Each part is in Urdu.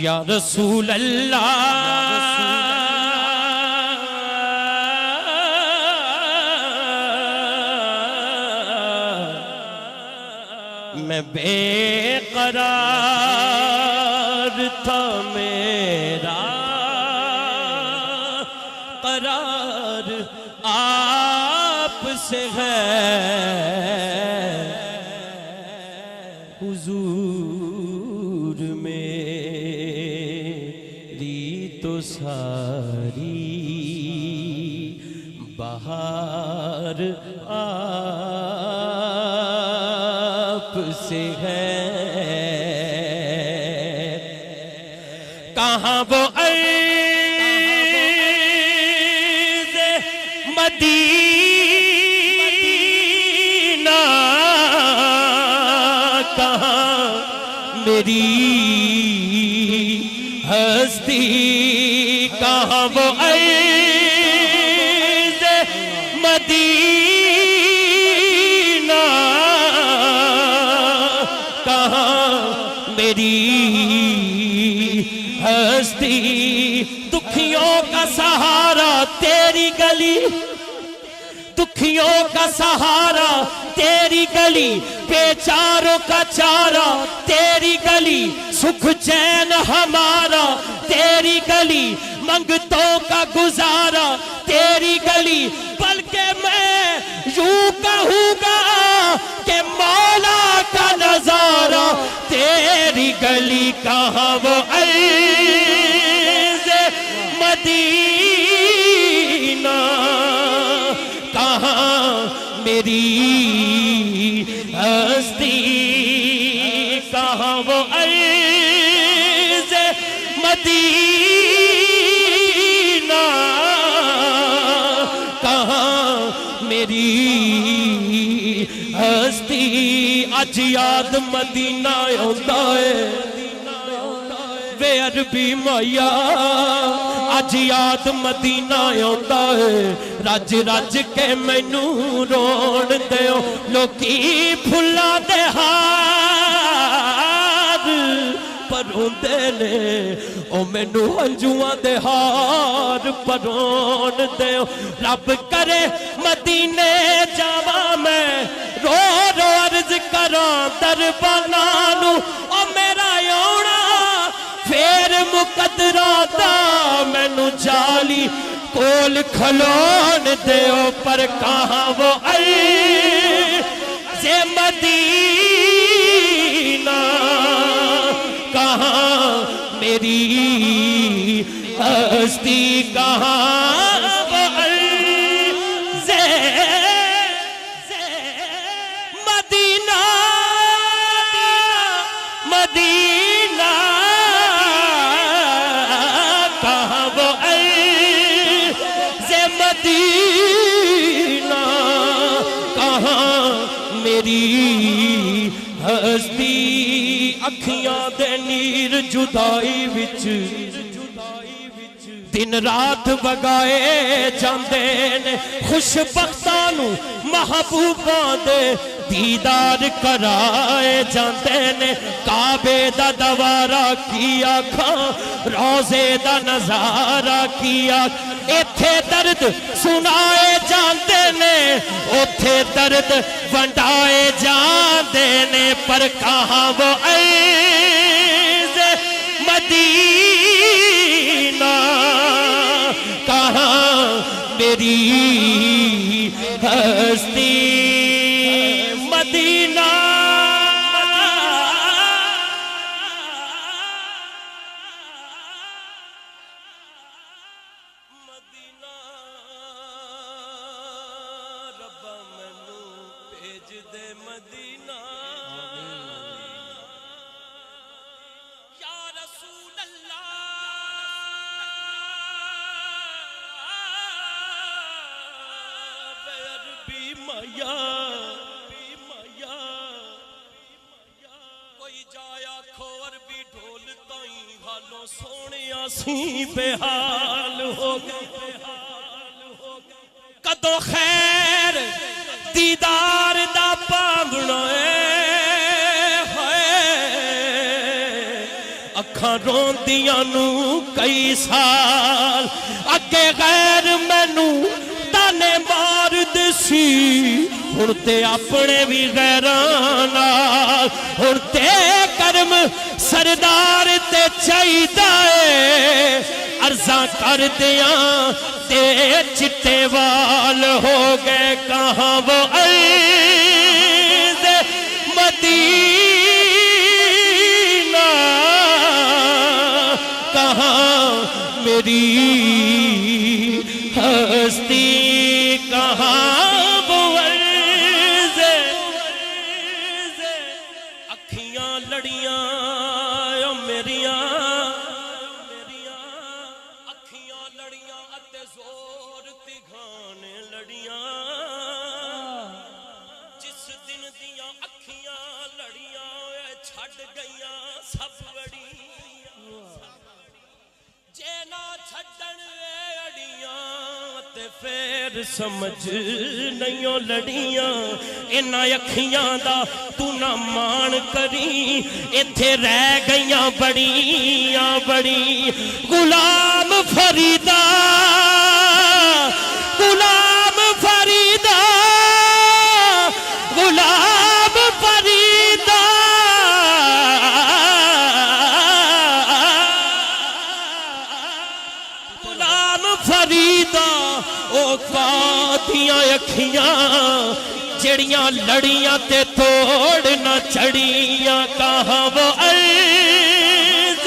یا رسول اللہ میں بے قرار تھا میرا قرار آپ سے ہے حضور میری تو ساری بہار آپ سے ہے کہاں وہ عرض مدینہ کہاں میری ہستی کہاں وہ عرض مدینہ کہاں میری ہستی دکھیوں کا سہارا تیری گلی دکھیوں کا سہارا تیری گلی بیچاروں کا چارہ تیری گلی سکھ چین ہمارا تیری گلی منگتوں کا گزارا تیری گلی بلکہ میں یوں کہوں گا کہ مولا کا نظارہ تیری گلی کہاں وہ عرض مدینہ کہاں میری ہستی کہاں وہ عرض مدینہ کہاں میری ہستی اج یاد مدینہ ہوتا ہے بے عربی مایا اج یاد مدینہ ہوتا ہے رج رج کے مینوں رون دیو لوکی پھلا دے ہار پروندے نے او مینوں ہنجواں دے ہار پرون دیو رب کرے مدینے جاواں میں رو رو عرض کراں درباراں نوں او میرا یونا پھر مقدرہ دا مینوں جالی کول کھلون دیو پر کہاں وہ عرض مدینہ کہاں میری ہستی کہاں وہ عرض مدینہ مدینہ کہاں وہ عرض مدینہ کہاں میری ہستی اکھیاں دے نیر جدائی وچ دن رات وگائے جاندے نے خوش بختاں نوں محبوباں دے دیدار کرائے جاندے نے کعبے دا دوارہ کیا کھاں روزے دا نظارہ کیا ایتھے درد سنائے جاندے نے اوتھے درد ونڈائے جاندے نے پر کہاں وہ عرض مدینہ کہاں میری ہستی مدینہ مدینہ ربا مینوں بھیج دے مدینہ یا رسول اللہ بے عربی مایا کوئی جایا کھور بھی ڈھول تائیں حالوں سونیا سی بے حال ہو گئے کدو خیر دیدار دا پاونا اکھاں روندیاں نو کئی سال اگے غیر مینوں تانے مار دسی ہن تے اپنے بھی غیراں نال ہن تے کرم سردار تے چاہیدا اے عرضاں کر دیاں تے چٹے وال ہو گئے کہاں وہ عرض مدینہ کہاں میری ہستی کہاں وہ عرض اکھیاں لڑیاں میریاں اکھیاں لڑیاں اتے زور تگھانے لڑیاں جس دن دیاں اکھیاں لڑیاں چھڑ گئیاں سب لڑیاں جے نہ چھڑن اڑیاں تے پھر سمجھ نہیں لڑیاں انہاں اکھیاں دا تو نہ مان کری ایتھے رہ گئیاں بڑیاں بڑی غلام فریدہ غلام فریدہ غلام فریدہ غلام فریدہ او قادیاں اکھیاں جڑیاں لڑیاں تے توڑ نہ چڑیاں کہاں وہ عرض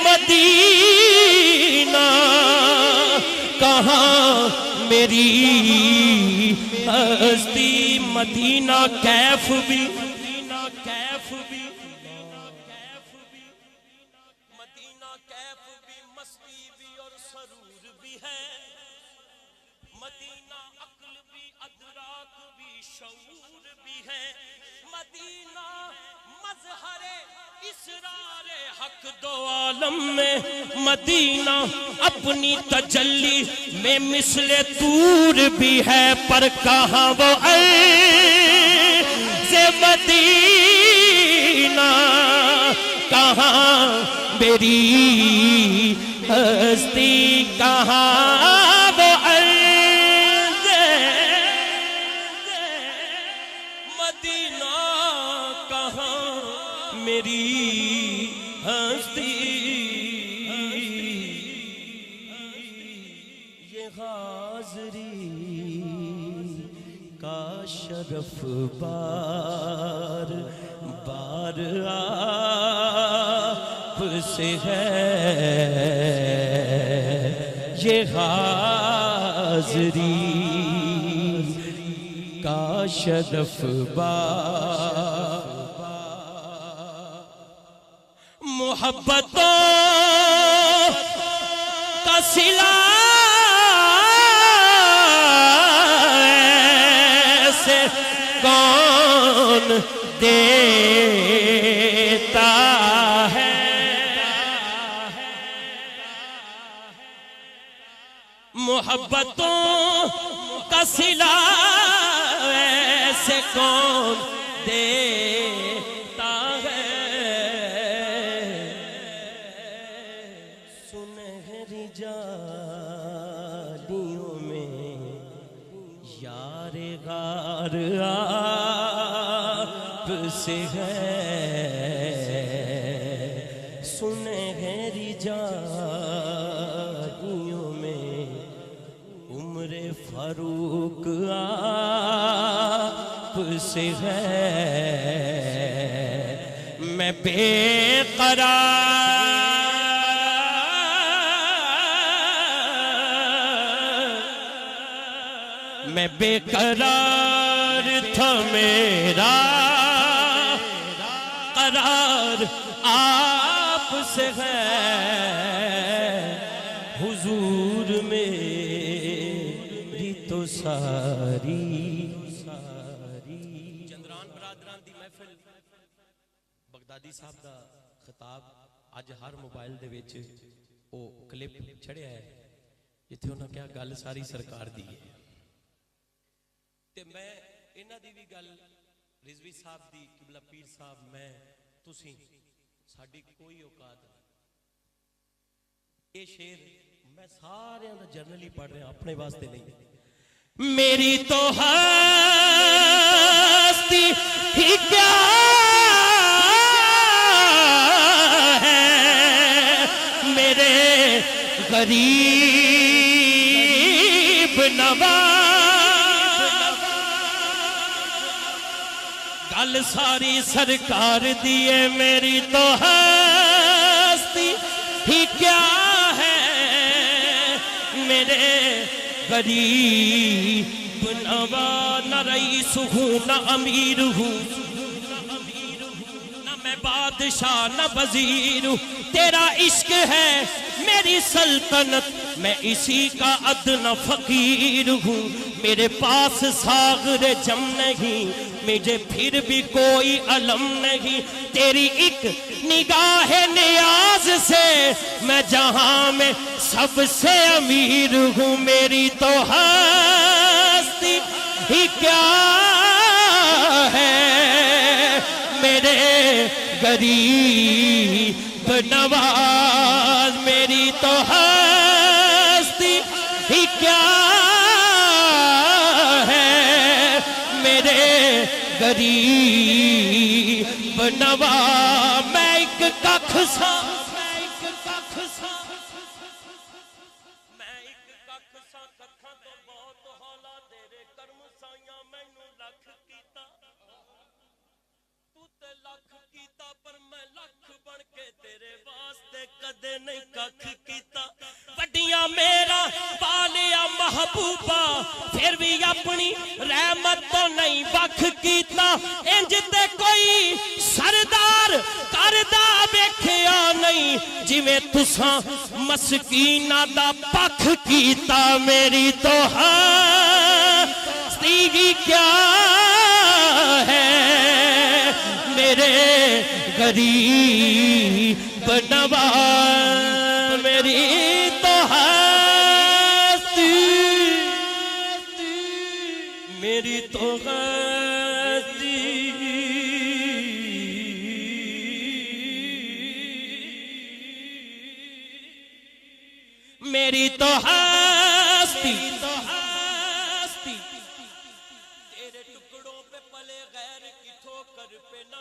مدینہ کہاں میری ہستی مدینہ کیف بھی مدینہ کیف بھی مستی بھی اور سرور بھی ہے مدینہ عقل بھی ادراک بھی شعور بھی ہے مدینہ مظہر اسرار حق دو عالم میں مدینہ اپنی تجلی میں مثل طور بھی ہے پر کہاں وہ عرض مدینہ کہاں میری ہستی کہاں وہ عرض مدینہ کہاں میری ہستی یہ حاضری کا شرف بار بار آپ سے ہے یہ حاضری کا شرف بار محبتوں کا صلہ ایسے کون دیتا ہے محبتوں کا صلہ ایسے کون دیتا ہے سنہری جالیوں میں یار غار آپ سے ہے سنہری جالیوں میں عمر فاروق آپ سے ہے میں بے قرار میں بے قرار تھا میرا قرار آپ سے ہے حضور میری تو ساری چندران برادران دی محفل بغدادی صاحب دا خطاب اج ہر موبائل دے وچ او کلپ چھڑیا ہے جتھے انہاں کیا گل ساری سرکار دی ہے تے میں انہاں دی بھی گل رضوی صاحب دی قبلہ پیر صاحب میں تسی ساڈی کوئی اوقات نہیں. یہ شعر میں سارے دا جنرلی پڑھ رہا اپنے واسطے نہیں. میری تو ہستی ہی کیا ہے میرے غریب نواز. گل ساری سرکار دیے میری تو ہستی ہی کیا ہے میرے غریب نواز. نہ رئیس ہوں نہ امیر ہوں نہ میں بادشاہ نہ وزیر ہوں. تیرا عشق ہے میری سلطنت میں اسی کا ادنی فقیر ہوں. میرے پاس ساغر جم نہیں مجھے پھر بھی کوئی علم نہیں. تیری ایک نگاہ نیاز سے میں جہاں میں سب سے امیر ہوں. میری تو ہستی ہی کیا ہے میرے غریب نواز. میری تو ہستی ہی کیا ہے میرے غریب نواز. میں ایک ککھ سا ککھاں تو بہت ہولا تیرے کرم سائیاں مینوں لکھ کیتا. تو تے لکھ کیتا پر میں لکھ بن کے تیرے واسطے کدے نہیں ککھ کیتا. وڈیاں میرا پالیا محبوبہ پھر بھی اپنی رحمت تو نہیں وکھ کیتا. انج تے کوئی سردار کردہ ویکھیا نہیں جویں تساں مسکیناں دا پکھ کیتا. میری تو ہستی کیا ہے میرے غریب نواز. میری تو ہستی میری تو ہستی میری تو ہستی تیرے ٹکڑوں پہ پلے غیر کی ٹھوکر پہ نہ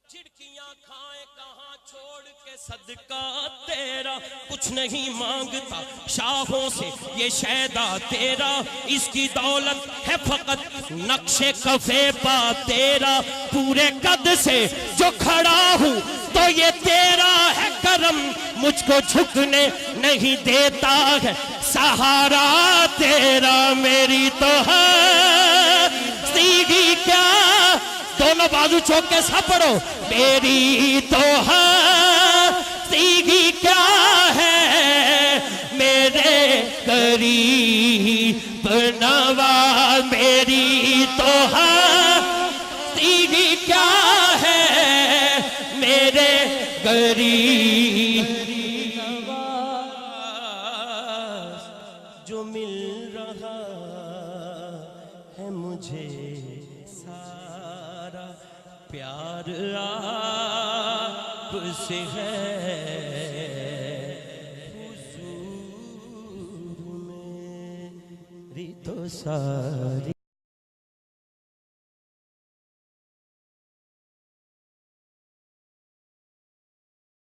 چھڑکیاں کھائیں کہاں چھوڑ کے صدقہ تیرا. کچھ نہیں مانگتا شاہوں سے یہ شیدا تیرا. اس کی دولت ہے فقط نقش کفے پا تیرا. پورے قد سے جو کھڑا ہوں تو یہ تیرا ہے کرم. مجھ کو جھکنے نہیں دیتا ہے سہارا تیرا. میری تو ہستی کیا دونوں بازو چوک کے سب پڑھو. میری تو ہستی کیا ہے میرے غریب نواز. میری تو ہستی کیا ہے میرے غریب نواز. جو مل رہا ہے مجھے سارا پیار آپ سے ہے. حضور میری تو ساری